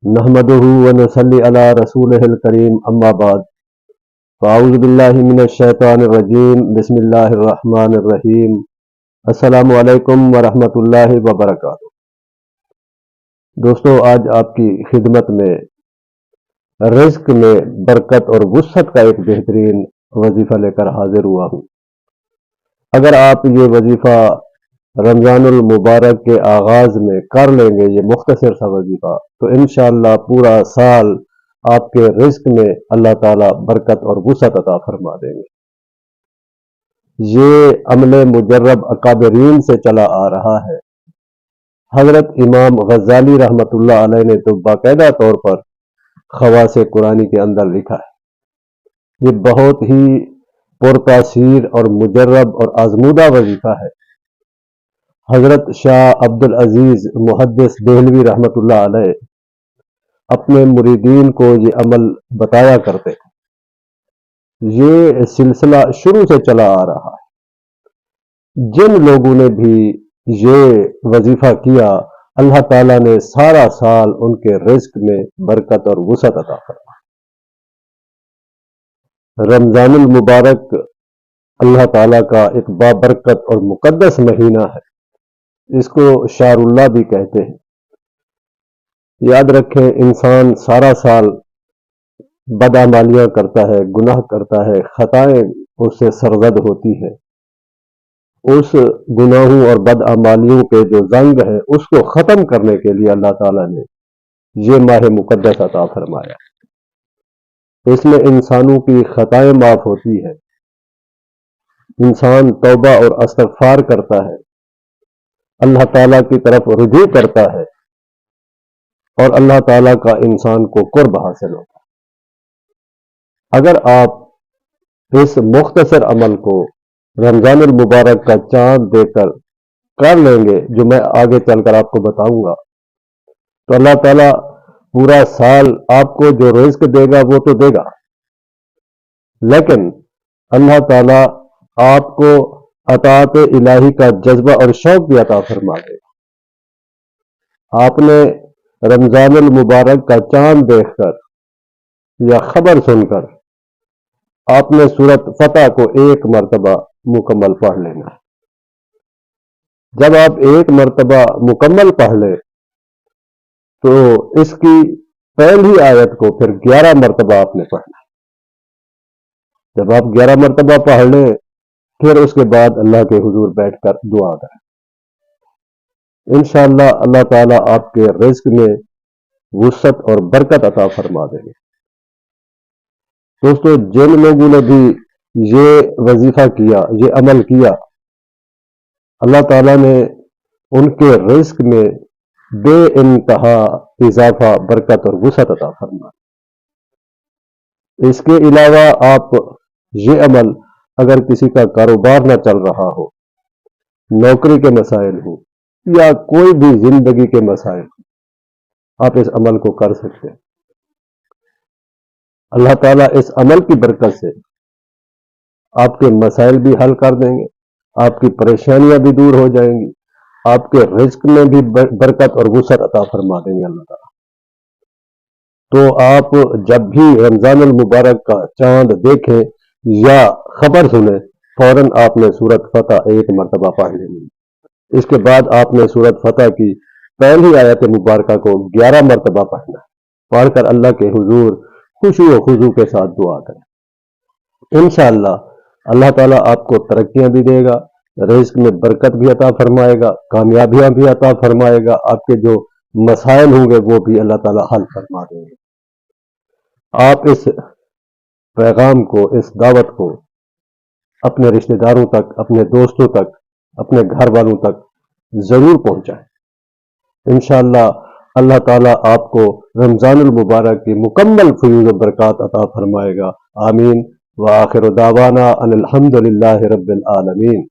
نحمده ونصلي على رسوله الكريم اما بعد فاعوذ باللہ من الشیطان الرجیم بسم اللہ الرحمن الرحیم السلام علیکم ورحمۃ اللہ وبرکاتہ۔ دوستو، آج آپ کی خدمت میں رزق میں برکت اور وسعت کا ایک بہترین وظیفہ لے کر حاضر ہوا ہوں۔ اگر آپ یہ وظیفہ رمضان المبارک کے آغاز میں کر لیں گے، یہ مختصر سا وظیفہ، تو انشاءاللہ پورا سال آپ کے رزق میں اللہ تعالیٰ برکت اور وسعت عطا فرما دیں گے۔ یہ عمل مجرب اکابرین سے چلا آ رہا ہے۔ حضرت امام غزالی رحمۃ اللہ علیہ نے تو باقاعدہ طور پر خواص قرآنی کے اندر لکھا ہے۔ یہ بہت ہی پرتاثیر اور مجرب اور آزمودہ وظیفہ ہے۔ حضرت شاہ عبد العزیز محدث دہلوی رحمۃ اللہ علیہ اپنے مریدین کو یہ عمل بتایا کرتے تھے۔ یہ سلسلہ شروع سے چلا آ رہا ہے۔ جن لوگوں نے بھی یہ وظیفہ کیا، اللہ تعالیٰ نے سارا سال ان کے رزق میں برکت اور وسعت عطا فرمایا۔ رمضان المبارک اللہ تعالیٰ کا ایک بابرکت اور مقدس مہینہ ہے۔ اس کو شہر اللہ بھی کہتے ہیں۔ یاد رکھیں، انسان سارا سال بدعمالیاں کرتا ہے، گناہ کرتا ہے، خطائیں اس سے سرزد ہوتی ہیں۔ اس گناہوں اور بدعمالیوں کے جو زنگ ہے، اس کو ختم کرنے کے لیے اللہ تعالیٰ نے یہ ماہ مقدس عطا فرمایا۔ اس میں انسانوں کی خطائیں معاف ہوتی ہے، انسان توبہ اور استغفار کرتا ہے، اللہ تعالیٰ کی طرف رجوع کرتا ہے، اور اللہ تعالیٰ کا انسان کو قرب حاصل ہوتا ہے۔ اگر آپ اس مختصر عمل کو رمضان المبارک کا چاند دے کر لیں گے، جو میں آگے چل کر آپ کو بتاؤں گا، تو اللہ تعالیٰ پورا سال آپ کو جو رزق دے گا وہ تو دے گا، لیکن اللہ تعالیٰ آپ کو اطاعت الہی کا جذبہ اور شوق بھی عطا فرما دے گا۔ آپ نے رمضان المبارک کا چاند دیکھ کر یا خبر سن کر آپ نے سورۃ فتح کو ایک مرتبہ مکمل پڑھ لینا ہے۔ جب آپ ایک مرتبہ مکمل پڑھ لیں تو اس کی پہلی آیت کو پھر 11 مرتبہ آپ نے پڑھنا ہے۔ جب آپ 11 مرتبہ پڑھ لیں، پھر اس کے بعد اللہ کے حضور بیٹھ کر دعا کریں۔ انشاءاللہ اللہ تعالیٰ آپ کے رزق میں وسعت اور برکت عطا فرما دیں گے۔ دوستو، جن لوگوں نے بھی یہ وظیفہ کیا، یہ عمل کیا، اللہ تعالیٰ نے ان کے رزق میں بے انتہا اضافہ، برکت اور وسعت عطا فرمایا۔ اس کے علاوہ آپ یہ عمل، اگر کسی کا کاروبار نہ چل رہا ہو، نوکری کے مسائل ہوں یا کوئی بھی زندگی کے مسائل ہوں، آپ اس عمل کو کر سکتے ہیں۔ اللہ تعالیٰ اس عمل کی برکت سے آپ کے مسائل بھی حل کر دیں گے، آپ کی پریشانیاں بھی دور ہو جائیں گی، آپ کے رزق میں بھی برکت اور وسعت عطا فرما دیں گے اللہ تعالیٰ۔ تو آپ جب بھی رمضان المبارک کا چاند دیکھیں یا خبر سنیں، فوراً آپ نے سورۃ فتح ایک مرتبہ پڑھ لینی۔ اس کے بعد آپ نے سورۃ فتح کی پہلی آیت مبارکہ کو 11 مرتبہ پڑھنا ہے۔ پڑھ کر اللہ کے حضور خوشی و خضوع کے ساتھ دعا کریں۔ انشاءاللہ اللہ تعالیٰ آپ کو ترقیاں بھی دے گا، رزق میں برکت بھی عطا فرمائے گا، کامیابیاں بھی عطا فرمائے گا، آپ کے جو مسائل ہوں گے وہ بھی اللہ تعالیٰ حل فرما دیں گے۔ آپ اس پیغام کو، اس دعوت کو اپنے رشتہ داروں تک، اپنے دوستوں تک، اپنے گھر والوں تک ضرور پہنچائیں۔ انشاءاللہ اللہ تعالیٰ آپ کو رمضان المبارک کی مکمل فیوز و برکات عطا فرمائے گا۔ آمین۔ وآخر دعوانا ان الحمد للہ رب العالمین۔